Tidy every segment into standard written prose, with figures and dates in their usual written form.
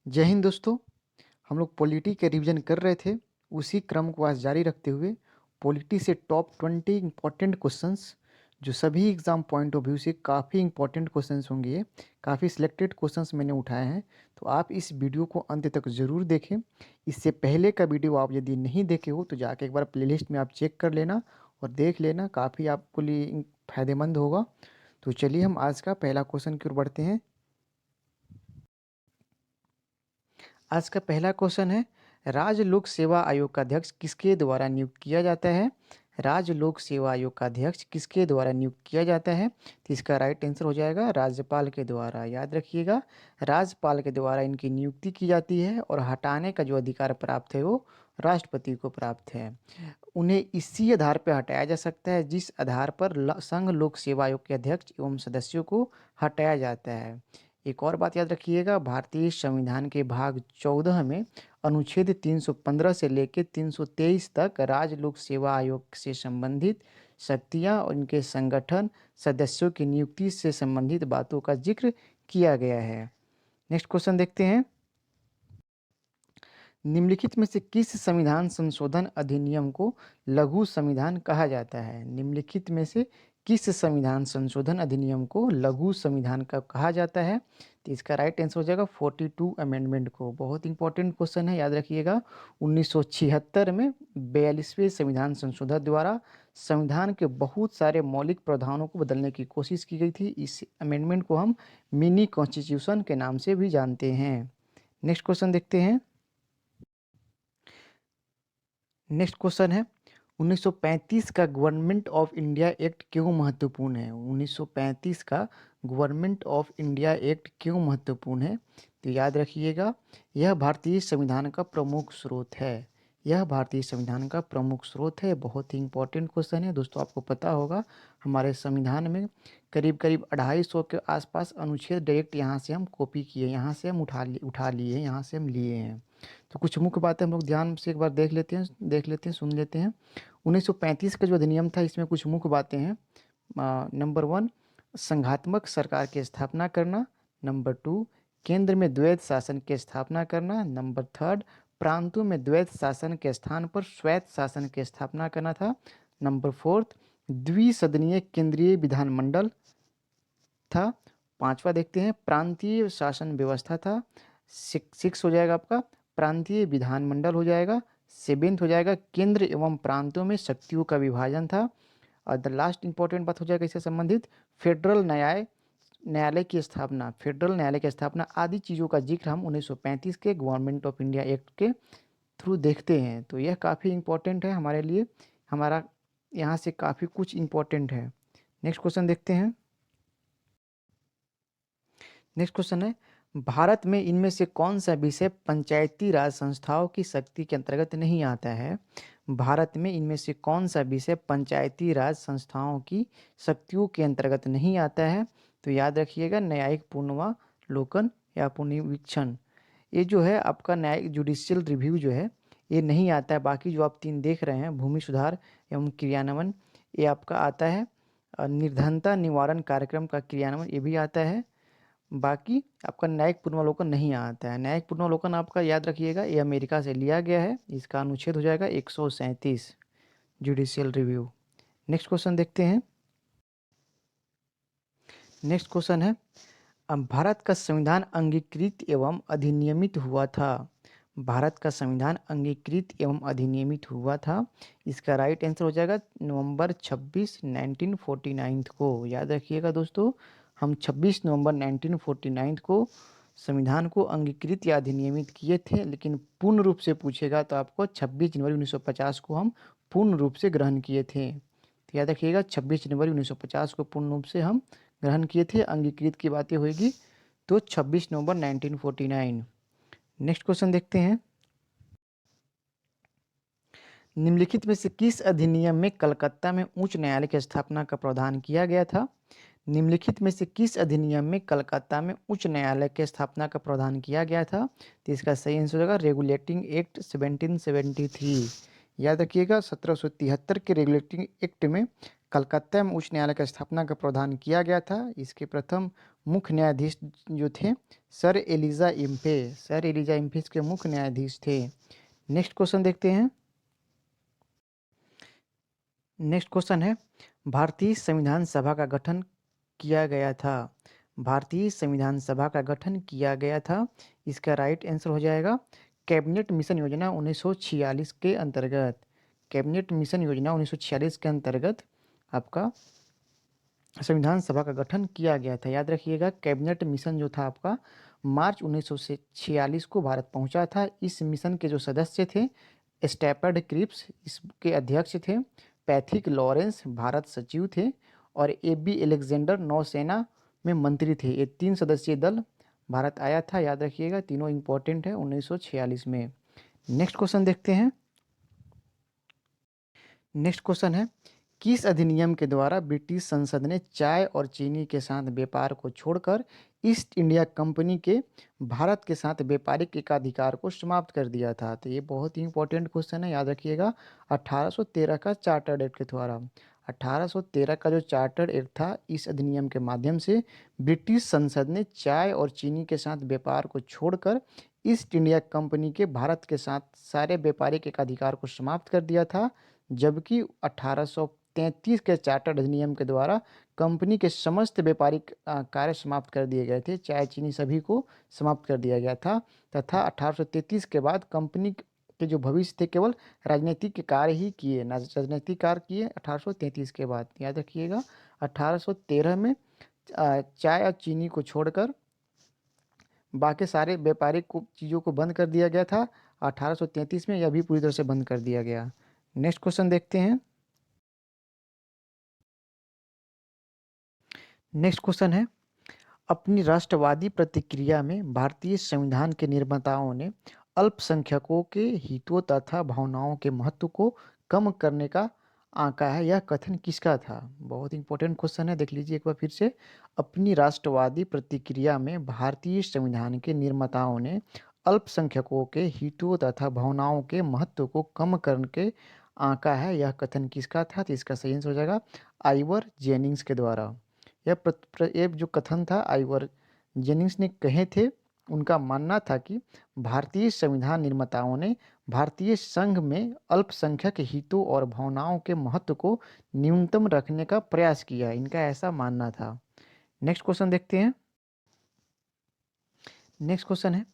जय हिंद दोस्तों। हम लोग पॉलिटी के रिवीजन कर रहे थे। उसी क्रम को आज जारी रखते हुए पॉलिटी से टॉप 20 इम्पॉर्टेंट क्वेश्चंस जो सभी एग्जाम पॉइंट ऑफ व्यू से काफ़ी इंपॉर्टेंट क्वेश्चंस होंगे, काफ़ी सिलेक्टेड क्वेश्चंस मैंने उठाए हैं। तो आप इस वीडियो को अंत तक ज़रूर देखें। इससे पहले का वीडियो आप यदि नहीं देखे हो तो जाके एक बार प्लेलिस्ट में आप चेक कर लेना और देख लेना, काफ़ी आपको लिए फ़ायदेमंद होगा। तो चलिए हम आज का पहला क्वेश्चन की ओर बढ़ते हैं। आज का पहला क्वेश्चन है, राज्य लोक सेवा आयोग का अध्यक्ष किसके द्वारा नियुक्त किया जाता है? राज्य लोक सेवा आयोग का अध्यक्ष किसके द्वारा नियुक्त किया जाता है? तो इसका राइट आंसर हो जाएगा राज्यपाल के द्वारा। याद रखिएगा, राज्यपाल के द्वारा इनकी नियुक्ति की जाती है और हटाने का जो अधिकार प्राप्त है वो राष्ट्रपति को प्राप्त है। उन्हें इसी आधार पर हटाया जा सकता है जिस आधार पर संघ लोक सेवा आयोग के अध्यक्ष एवं सदस्यों को हटाया जाता है। एक और बात याद रखिएगा, भारतीय संविधान के भाग 14 में अनुच्छेद 315 से लेकर 323 तक राज्य लोक सेवा आयोग से संबंधित शक्तियां और इनके संगठन सदस्यों की नियुक्ति से संबंधित बातों का जिक्र किया गया है। नेक्स्ट क्वेश्चन देखते हैं। निम्नलिखित में से किस संविधान संशोधन अधिनियम को लघु संविधान कहा जाता है? निम्नलिखित में से किस संविधान संशोधन अधिनियम को लघु संविधान का कहा जाता है? तो इसका राइट आंसर हो जाएगा 42 अमेंडमेंट को। बहुत इंपॉर्टेंट क्वेश्चन है, याद रखिएगा। 1976 में 42वें संविधान संशोधन द्वारा संविधान के बहुत सारे मौलिक प्रावधानों को बदलने की कोशिश की गई थी। इस अमेंडमेंट को हम मिनी कॉन्स्टिट्यूशन के नाम से भी जानते हैं। नेक्स्ट क्वेश्चन देखते हैं। नेक्स्ट क्वेश्चन है, 1935 का गवर्नमेंट ऑफ इंडिया एक्ट क्यों महत्वपूर्ण है? 1935 का गवर्नमेंट ऑफ इंडिया एक्ट क्यों महत्वपूर्ण है? तो याद रखिएगा, यह भारतीय संविधान का प्रमुख स्रोत है। यह भारतीय संविधान का प्रमुख स्रोत है। बहुत ही इंपॉर्टेंट क्वेश्चन है दोस्तों। आपको पता होगा हमारे संविधान में करीब करीब 250 के आसपास अनुच्छेद डायरेक्ट यहाँ से हम कॉपी किए, यहाँ से हम उठा लिए हैं, यहाँ से हम लिए हैं। तो कुछ मुख्य बातें हम लोग ध्यान से एक बार देख लेते हैं, सुन लेते हैं। 1935 का जो अधिनियम था, इसमें कुछ मुख्य बातें हैं। नंबर 1, संघात्मक सरकार की स्थापना करना। नंबर 2, केंद्र में द्वैत शासन की स्थापना करना। नंबर 3, प्रांतों में द्वैत शासन के स्थान पर स्वैत शासन की स्थापना करना था। नंबर 4, द्विसदनीय केंद्रीय विधानमंडल था। 5वां देखते हैं, प्रांतीय शासन व्यवस्था था। 6 हो जाएगा आपका, प्रांतीय विधानमंडल हो जाएगा। 7 हो जाएगा, केंद्र एवं प्रांतों में शक्तियों का विभाजन था। और द लास्ट इंपॉर्टेंट बात हो जाएगा इससे संबंधित, फेडरल न्यायालय की स्थापना। फेडरल न्यायालय की स्थापना आदि चीज़ों का जिक्र हम 1935 के गवर्नमेंट ऑफ इंडिया एक्ट के थ्रू देखते हैं। तो यह काफ़ी इंपॉर्टेंट है हमारे लिए, हमारा यहाँ से काफ़ी कुछ इंपॉर्टेंट है। नेक्स्ट क्वेश्चन देखते हैं। नेक्स्ट क्वेश्चन है, भारत में इनमें से कौन सा विषय पंचायती राज संस्थाओं की शक्ति के अंतर्गत नहीं आता है? भारत में इनमें से कौन सा विषय पंचायती राज संस्थाओं की शक्तियों के अंतर्गत नहीं आता है? तो याद रखिएगा, न्यायिक पुनर्वालोकन या पुनरीक्षण, ये जो है आपका न्यायिक जुडिशियल रिव्यू जो है ये नहीं आता है। बाकी जो आप 3 देख रहे हैं, भूमि सुधार एवं क्रियान्वयन, ये आपका आता है। निर्धनता निवारण कार्यक्रम का क्रियान्वयन ये भी आता है। बाकी आपका न्यायिक पुनर्वालोकन नहीं आता है। न्यायिक पुनर्वालोकन आपका याद रखिएगा, ये अमेरिका से लिया गया है। इसका अनुच्छेद हो जाएगा 137, जुडिशियल रिव्यू। नेक्स्ट क्वेश्चन देखते हैं। नेक्स्ट क्वेश्चन है, अब भारत का संविधान अंगीकृत एवं अधिनियमित हुआ था। भारत का संविधान अंगीकृत एवं अधिनियमित हुआ था। इसका राइट आंसर हो जाएगा नवंबर 26, 1949 को। याद रखिएगा दोस्तों, हम 26 नवंबर 1949 को संविधान को अंगीकृत या अधिनियमित किए थे। लेकिन पूर्ण रूप से पूछेगा तो आपको 26 जनवरी 1950 को हम पूर्ण रूप से ग्रहण किए थे। तो याद रखिएगा, 26 जनवरी 1950 को पूर्ण रूप से हम ग्रहण किए थे। अंगीकृत की बातें होगी तो 26 नवंबर 1949। नेक्स्ट क्वेश्चन देखते हैं। निम्नलिखित में से किस अधिनियम में कलकत्ता में उच्च न्यायालय की स्थापना का प्रावधान किया गया था? निम्नलिखित में से किस अधिनियम में कलकत्ता में उच्च न्यायालय की स्थापना का प्रावधान किया गया था? तो इसका सही आंसर होगा रेगुलेटिंग एक्ट 1773। याद रखिएगा, 1773 के रेगुलेटिंग एक्ट में कलकत्ता में उच्च न्यायालय की स्थापना का प्रावधान किया गया था। इसके प्रथम मुख्य न्यायाधीश जो थे सर एलिजा इम्फे, सर एलिजा इम्फे इसके मुख्य न्यायाधीश थे। नेक्स्ट क्वेश्चन देखते हैं। नेक्स्ट क्वेश्चन है, भारतीय संविधान सभा का गठन किया गया था। भारतीय संविधान सभा का गठन किया गया था। इसका राइट आंसर हो जाएगा कैबिनेट मिशन योजना 1946 के अंतर्गत। कैबिनेट मिशन योजना 1946 के अंतर्गत आपका संविधान सभा का गठन किया गया था। याद रखिएगा, कैबिनेट मिशन जो था आपका मार्च 1946 को भारत पहुंचा था। इस मिशन के जो सदस्य थे स्टैफर्ड क्रिप्स इसके अध्यक्ष थे, पैथिक लॉरेंस भारत सचिव थे और ए.बी. एलेक्जेंडर नौसेना में मंत्री थे। ये 3 सदस्यीय दल भारत आया था। याद रखिएगा, तीनों इंपॉर्टेंट है 1946 में। नेक्स्ट क्वेश्चन देखते हैं। नेक्स्ट क्वेश्चन है, किस अधिनियम के द्वारा ब्रिटिश संसद ने चाय और चीनी के साथ व्यापार को छोड़कर ईस्ट इंडिया कंपनी के भारत के साथ व्यापारिक एकाधिकार को समाप्त कर दिया था? तो ये बहुत ही इंपॉर्टेंट क्वेश्चन है, याद रखिएगा। 1813 का चार्टर्ड एक्ट के द्वारा, 1813 का जो चार्टर्ड एक्ट था, इस अधिनियम के माध्यम से ब्रिटिश संसद ने चाय और चीनी के साथ व्यापार को छोड़कर ईस्ट इंडिया कंपनी के भारत के साथ सारे व्यापारिक एकाधिकार को समाप्त कर दिया था। जबकि 1833 के चार्टर्ड अधिनियम के द्वारा कंपनी के समस्त व्यापारिक कार्य समाप्त कर दिए गए थे। चाय चीनी सभी को समाप्त कर दिया गया था तथा 1833 के बाद कंपनी के जो भविष्य थे केवल राजनीतिक कार्य ही किए, राजनीतिक कार्य किए 1833 के बाद। याद रखिएगा, 1813 में चाय और चीनी को छोड़कर बाकी सारे व्यापारिक चीज़ों को बंद कर दिया गया था। 1833 में यह भी पूरी तरह से बंद कर दिया गया। नेक्स्ट क्वेश्चन देखते हैं। नेक्स्ट क्वेश्चन है, अपनी राष्ट्रवादी प्रतिक्रिया में भारतीय संविधान के निर्माताओं ने अल्पसंख्यकों के हितों तथा भावनाओं के महत्व को कम करने का आंका है। यह कथन किसका था? बहुत इंपॉर्टेंट क्वेश्चन है, देख लीजिए एक बार फिर से। अपनी राष्ट्रवादी प्रतिक्रिया में भारतीय संविधान के निर्माताओं ने अल्पसंख्यकों के हितों तथा भावनाओं के महत्व को कम करके आंका है। यह कथन किसका था? तो इसका सही आंसर हो जाएगा आइवर जेनिंग्स के द्वारा। यह जो कथन था आइवर जेनिंग्स ने कहे थे। उनका मानना था कि भारतीय संविधान निर्माताओं ने भारतीय संघ में अल्पसंख्यक हितों और भावनाओं के महत्व को न्यूनतम रखने का प्रयास किया। इनका ऐसा मानना था। नेक्स्ट क्वेश्चन देखते हैं। नेक्स्ट क्वेश्चन है,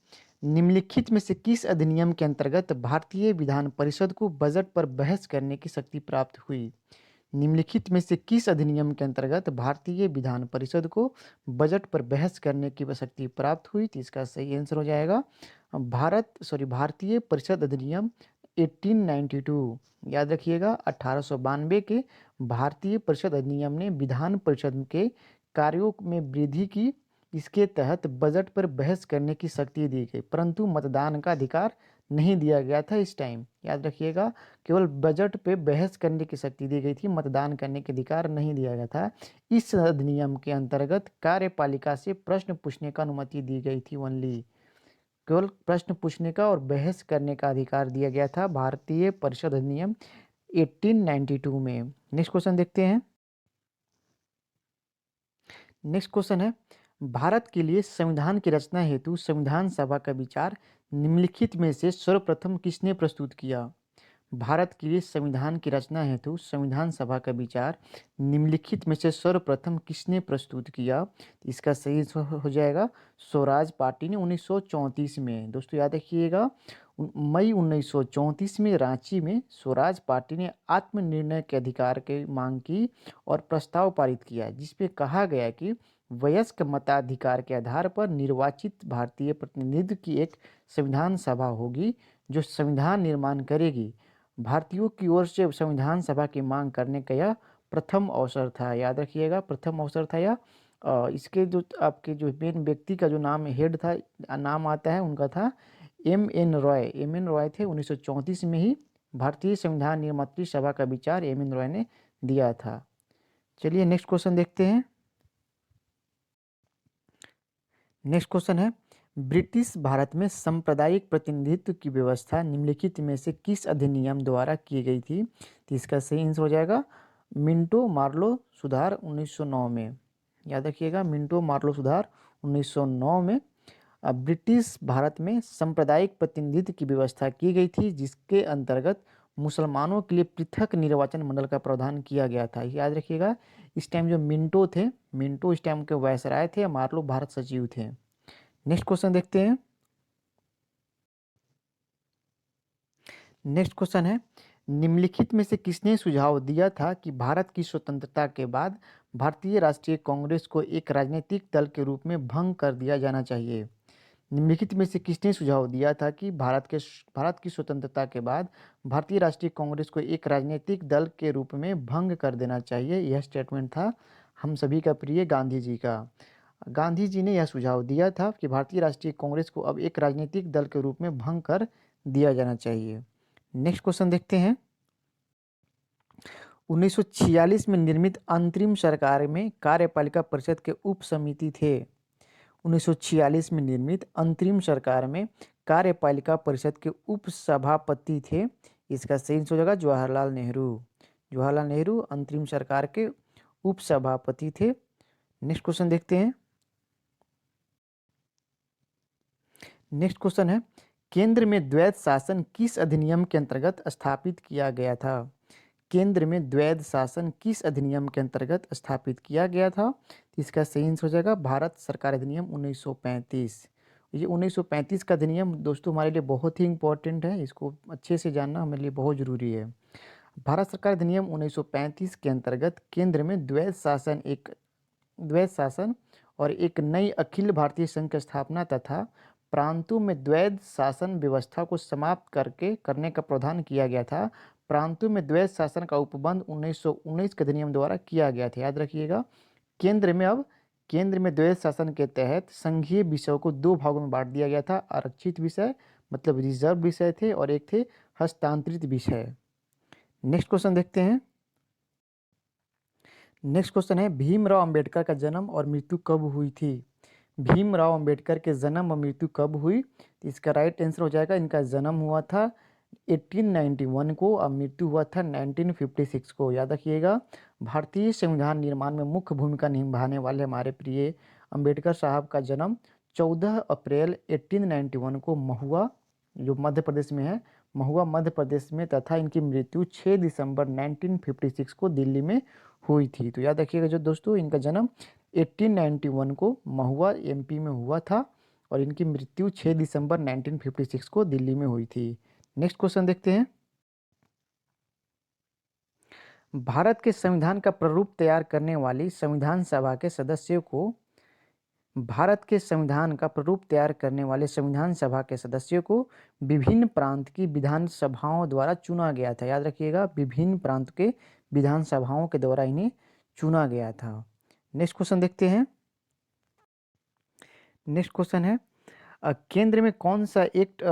निम्नलिखित में से किस अधिनियम के अंतर्गत भारतीय विधान परिषद को बजट पर बहस करने की शक्ति प्राप्त हुई? निम्नलिखित में से किस अधिनियम के अंतर्गत भारतीय विधान परिषद को बजट पर बहस करने की शक्ति प्राप्त हुई? तो इसका सही आंसर हो जाएगा भारतीय परिषद अधिनियम 1892। याद रखिएगा, 1892 के भारतीय परिषद अधिनियम ने विधान परिषद के कार्यों में वृद्धि की। इसके तहत बजट पर बहस करने की शक्ति दी गई, परंतु मतदान का अधिकार नहीं दिया गया था इस टाइम। याद रखिएगा, केवल बजट पे बहस करने की शक्ति दी गई थी, मतदान करने के अधिकार नहीं दिया गया था। इस अधिनियम के अंतर्गत कार्यपालिका से प्रश्न पूछने का अनुमति दी गई थी। ओनली केवल प्रश्न पूछने का और बहस करने का अधिकार दिया गया था भारतीय परिषद अधिनियम 1892 में। नेक्स्ट क्वेश्चन देखते हैं। नेक्स्ट क्वेश्चन है, भारत के लिए संविधान की रचना हेतु संविधान सभा का विचार निम्नलिखित में से सर्वप्रथम किसने प्रस्तुत किया? भारत के लिए संविधान की रचना हेतु संविधान सभा का विचार निम्नलिखित में से सर्वप्रथम किसने प्रस्तुत किया? इसका सही हो जाएगा स्वराज पार्टी ने 1934 में। दोस्तों याद रखिएगा, मई 1934 में रांची में स्वराज पार्टी ने आत्मनिर्णय के अधिकार की मांग की और प्रस्ताव पारित किया, जिसपे कहा गया कि वयस्क मताधिकार के आधार पर निर्वाचित भारतीय प्रतिनिधि की एक संविधान सभा होगी जो संविधान निर्माण करेगी। भारतीयों की ओर से संविधान सभा की मांग करने का यह प्रथम अवसर था। याद रखिएगा, प्रथम अवसर था यह। इसके जो आपके जो मेन व्यक्ति का जो नाम हेड था, नाम आता है उनका था M.N. रॉय। M.N. रॉय थे। 1934 में ही भारतीय संविधान निर्मात्री सभा का विचार M.N. रॉय ने दिया था। चलिए नेक्स्ट क्वेश्चन देखते हैं। नेक्स्ट क्वेश्चन है, ब्रिटिश भारत में सांप्रदायिक प्रतिनिधित्व की व्यवस्था निम्नलिखित में से किस अधिनियम द्वारा की गई थी? तो इसका सही आंसर हो जाएगा मिंटो मार्लो सुधार 1909 में, याद रखिएगा मिंटो मार्लो सुधार 1909 में ब्रिटिश भारत में सांप्रदायिक प्रतिनिधित्व की व्यवस्था की गई थी, जिसके अंतर्गत मुसलमानों के लिए पृथक निर्वाचन मंडल का प्रावधान किया गया था। याद रखिएगा इस टाइम जो मिंटो थे, मिंटो इस टाइम के वायसराय थे, मार्लो भारत सचिव थे। नेक्स्ट क्वेश्चन देखते हैं। नेक्स्ट क्वेश्चन है, निम्नलिखित में से किसने सुझाव दिया था कि भारत की स्वतंत्रता के बाद भारतीय राष्ट्रीय कांग्रेस को एक राजनीतिक दल के रूप में भंग कर दिया जाना चाहिए? निम्नलिखित में से किसने सुझाव दिया था कि भारत की स्वतंत्रता के बाद भारतीय राष्ट्रीय कांग्रेस को एक राजनीतिक दल के रूप में भंग कर देना चाहिए? यह स्टेटमेंट था हम सभी का प्रिय गांधी जी का। गांधी जी ने यह सुझाव दिया था कि भारतीय राष्ट्रीय कांग्रेस को अब एक राजनीतिक दल के रूप में भंग कर दिया जाना चाहिए। नेक्स्ट क्वेश्चन देखते हैं। 1946 में निर्मित अंतरिम सरकार में कार्यपालिका परिषद के उप समिति थे। 1946 में निर्मित अंतरिम सरकार में कार्यपालिका परिषद के उप सभापति थे। इसका सही आंसर हो जाएगा जवाहरलाल नेहरू। जवाहरलाल नेहरू अंतरिम सरकार के उप सभापति थे। नेक्स्ट क्वेश्चन देखते हैं। नेक्स्ट क्वेश्चन है, केंद्र में द्वैध शासन किस अधिनियम के अंतर्गत स्थापित किया गया था? केंद्र में द्वैध शासन किस अधिनियम के अंतर्गत स्थापित किया गया था? तो इसका सही आंसर हो जाएगा भारत सरकार अधिनियम 1935। ये 1935 का अधिनियम दोस्तों हमारे लिए बहुत ही इंपॉर्टेंट है, इसको अच्छे से जानना हमारे लिए बहुत ज़रूरी है। भारत सरकार अधिनियम 1935 के अंतर्गत केंद्र में द्वैध शासन और एक नई अखिल भारतीय संघ की स्थापना तथा प्रांतों में द्वैध शासन व्यवस्था को समाप्त करने का प्रावधान किया गया था। प्रांतों में द्वैध शासन का उपबंध 1919 के अधिनियम द्वारा किया गया था। याद रखिएगा केंद्र में द्वैध शासन के तहत संघीय विषयों को दो भागों में बांट दिया गया था। आरक्षित विषय मतलब रिजर्व विषय थे और एक थे हस्तांतरित विषय। नेक्स्ट क्वेश्चन देखते हैं। नेक्स्ट क्वेश्चन है, भीमराव अंबेडकर का जन्म और मृत्यु कब हुई थी? भीमराव अंबेडकर के जन्म और मृत्यु कब हुई? तो इसका राइट आंसर हो जाएगा इनका जन्म हुआ था 1891 को और मृत्यु हुआ था 1956 को। याद रखिएगा भारतीय संविधान निर्माण में मुख्य भूमिका निभाने वाले हमारे प्रिय अंबेडकर साहब का जन्म 14 अप्रैल 1891 को महुआ जो मध्य प्रदेश में है, महुआ मध्य प्रदेश में, तथा इनकी मृत्यु 6 दिसंबर 1956 को दिल्ली में हुई थी। तो याद रखिएगा जो दोस्तों इनका जन्म 1891 को महुआ एमपी में हुआ था और इनकी मृत्यु 6 दिसंबर 1956 को दिल्ली में हुई थी। नेक्स्ट क्वेश्चन देखते हैं। भारत के संविधान का प्रारूप तैयार करने वाली संविधान सभा के सदस्यों को विभिन्न प्रांत की विधानसभाओं द्वारा चुना गया था। याद रखिएगा विभिन्न प्रांत के विधानसभाओं के द्वारा इन्हें चुना गया था। नेक्स्ट क्वेश्चन देखते हैं। नेक्स्ट क्वेश्चन है, केंद्र में कौन सा एक्ट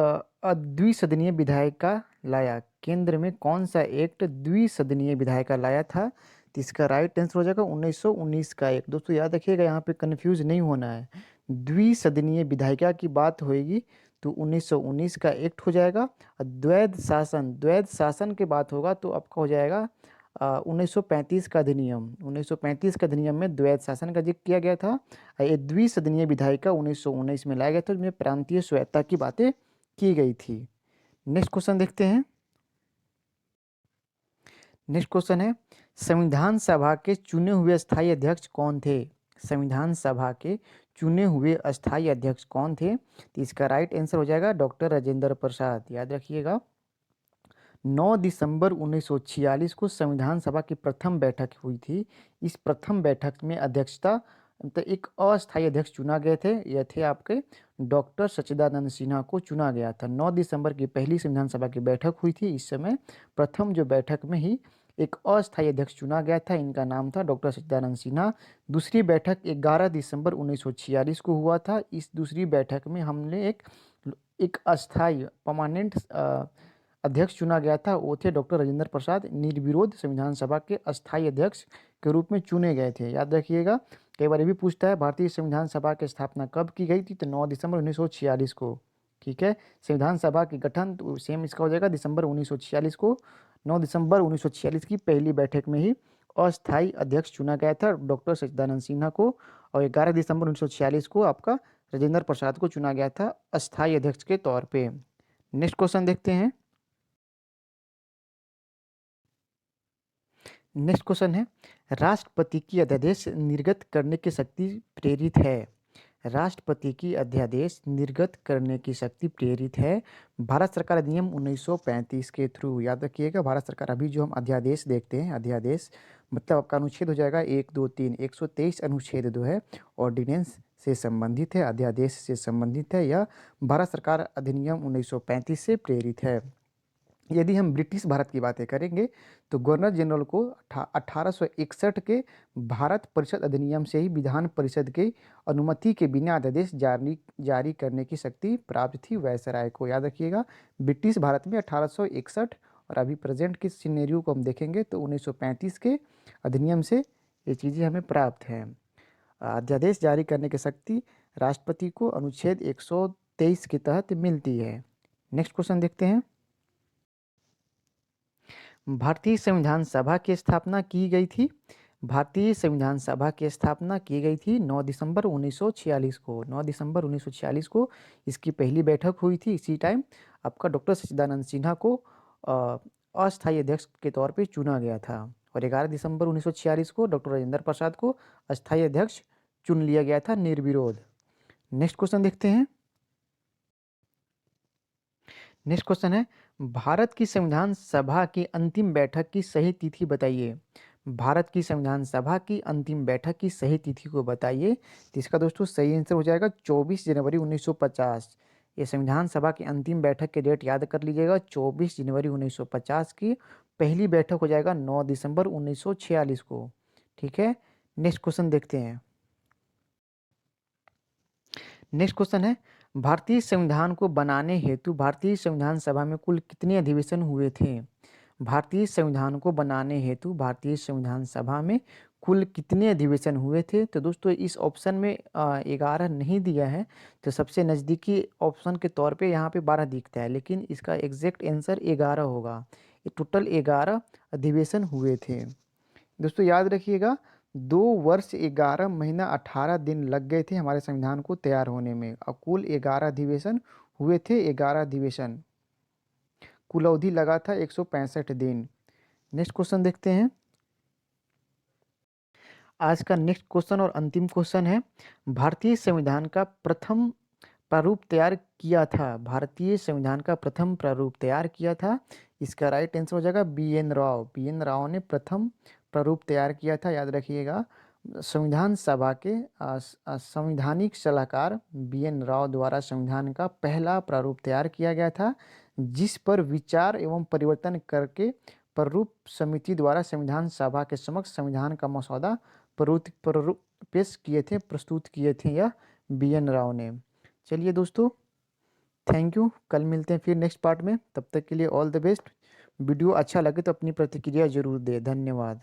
द्विसदनीय विधायिका लाया? केंद्र में कौन सा एक्ट द्विसदनीय विधायिका लाया था? तो इसका राइट आंसर हो जाएगा 1919 का एक्ट। दोस्तों याद रखिएगा यहाँ पे कंफ्यूज नहीं होना है, द्विसदनीय विधायिका की बात होएगी तो 1919 का एक्ट हो जाएगा। और द्वैध शासन की बात होगा तो आपका हो जाएगा 1935 का अधिनियम। 1935 का अधिनियम में द्वैध शासन का जिक्र किया गया था। ये द्विसदनीय विधायिका 1919 में लाया गया था, जिसमें प्रांतीय स्वायत्तता की बातें की गई थी। नेक्स्ट क्वेश्चन देखते हैं। नेक्स्ट क्वेश्चन है, संविधान सभा के चुने हुए स्थायी अध्यक्ष कौन थे? संविधान सभा के चुने हुए अस्थायी अध्यक्ष कौन थे? तो इसका राइट आंसर हो जाएगा डॉक्टर राजेंद्र प्रसाद। याद रखिएगा 9 दिसंबर 1946 को संविधान सभा की प्रथम बैठक हुई थी। इस प्रथम बैठक में अध्यक्षता तो एक अस्थायी अध्यक्ष चुना गए थे, यह थे आपके डॉक्टर सच्चिदानंद सिन्हा को चुना गया था। 9 दिसंबर की पहली संविधान सभा की बैठक हुई थी। इस समय प्रथम जो बैठक में ही एक अस्थायी अध्यक्ष चुना गया था, इनका नाम था डॉक्टर सच्चिदानंद सिन्हा। दूसरी बैठक 11 दिसंबर 1946 को हुआ था। इस दूसरी बैठक में हमने एक अस्थायी परमानेंट अध्यक्ष चुना गया था, वो थे डॉक्टर राजेंद्र प्रसाद। निर्विरोध संविधान सभा के अस्थायी अध्यक्ष के रूप में चुने गए थे। याद रखिएगा कई बार ये भी पूछता है भारतीय संविधान सभा की स्थापना कब की गई थी? तो 9 दिसंबर 1946 को। ठीक है, संविधान सभा की गठन तो सेम इसका हो जाएगा दिसंबर 1946 को। 9 दिसंबर 1946 की पहली बैठक में ही अस्थायी अध्यक्ष चुना गया था डॉक्टर सच्चिदानंद सिन्हा को, और 11 दिसंबर 1946 को आपका राजेंद्र प्रसाद को चुना गया था अस्थायी अध्यक्ष के तौर पे। नेक्स्ट क्वेश्चन देखते हैं। नेक्स्ट क्वेश्चन है, राष्ट्रपति की अध्यादेश निर्गत करने की शक्ति प्रेरित है। राष्ट्रपति की अध्यादेश निर्गत करने की शक्ति प्रेरित है भारत सरकार अधिनियम 1935 के थ्रू। याद रखिएगा, भारत सरकार अभी जो हम अध्यादेश देखते हैं, अध्यादेश मतलब आपका अनुच्छेद हो जाएगा 1, 2, 3, 123 अनुच्छेद 2 है, ऑर्डिनेंस से संबंधित है, अध्यादेश से संबंधित है। यह भारत सरकार अधिनियम 1935 से प्रेरित है। यदि हम ब्रिटिश भारत की बातें करेंगे तो गवर्नर जनरल को 1861 के भारत परिषद अधिनियम से ही विधान परिषद की अनुमति के बिना अध्यादेश जारी करने की शक्ति प्राप्त थी वायसराय को। याद रखिएगा, ब्रिटिश भारत में 1861, और अभी प्रेजेंट के सिनेरियो को हम देखेंगे तो 1935 के अधिनियम से ये चीज़ें हमें प्राप्त हैं। अध्यादेश जारी करने की शक्ति राष्ट्रपति को अनुच्छेद 123 के तहत मिलती है। नेक्स्ट क्वेश्चन देखते हैं। भारतीय संविधान सभा की स्थापना की गई थी। भारतीय संविधान सभा की स्थापना की गई थी 9 दिसंबर 1946 को। 9 दिसंबर 1946 को इसकी पहली बैठक हुई थी। इसी टाइम आपका डॉक्टर सच्चिदानंद सिन्हा को अस्थायी अध्यक्ष के तौर पे चुना गया था, और 11 दिसंबर 1946 को डॉक्टर राजेंद्र प्रसाद को अस्थायी अध्यक्ष चुन लिया गया था निर्विरोध। नेक्स्ट क्वेश्चन देखते हैं। नेक्स्ट क्वेश्चन है, भारत की संविधान सभा की अंतिम बैठक की सही तिथि बताइए। भारत की संविधान सभा की अंतिम बैठक की सही तिथि को बताइए। तो इसका दोस्तों सही आंसर हो जाएगा 24 जनवरी 1950। ये संविधान सभा की अंतिम बैठक के डेट याद कर लीजिएगा, 24 जनवरी 1950 की पहली बैठक हो जाएगा 9 दिसंबर 1946 को। ठीक है, नेक्स्ट क्वेश्चन देखते हैं। नेक्स्ट क्वेश्चन है, भारतीय संविधान को बनाने हेतु भारतीय संविधान सभा में कुल कितने अधिवेशन हुए थे। भारतीय संविधान को बनाने हेतु भारतीय संविधान सभा में कुल कितने अधिवेशन हुए थे। तो दोस्तों इस ऑप्शन में 11 नहीं दिया है, तो सबसे नज़दीकी ऑप्शन के तौर पे यहाँ पे 12 दिखता है, लेकिन इसका एग्जैक्ट आंसर 11 होगा। ये टोटल 11 अधिवेशन हुए थे। दोस्तों याद रखिएगा, 2 वर्ष 11 महीना 18 दिन लग गए थे हमारे संविधान को तैयार होने में, और कुल 11 अधिवेशन हुए थे। 11 अधिवेशन, कुल अवधि लगा था 165 दिन। नेक्स्ट क्वेश्चन देखते हैं। आज का नेक्स्ट क्वेश्चन और अंतिम क्वेश्चन है, भारतीय संविधान का प्रथम प्रारूप तैयार किया था। भारतीय संविधान का प्रथम प्रारूप तैयार किया था। इसका राइट आंसर हो जाएगा BN राव। BN राव ने प्रथम प्रारूप तैयार किया था। याद रखिएगा, संविधान सभा के संवैधानिक सलाहकार BN राव द्वारा संविधान का पहला प्रारूप तैयार किया गया था, जिस पर विचार एवं परिवर्तन करके प्रारूप समिति द्वारा संविधान सभा के समक्ष संविधान का मसौदा प्रस्तुत किए थे यह BN राव ने। चलिए दोस्तों, थैंक यू। कल मिलते हैं फिर नेक्स्ट पार्ट में। तब तक के लिए ऑल द बेस्ट। वीडियो अच्छा लगे तो अपनी प्रतिक्रिया जरूर दें। धन्यवाद।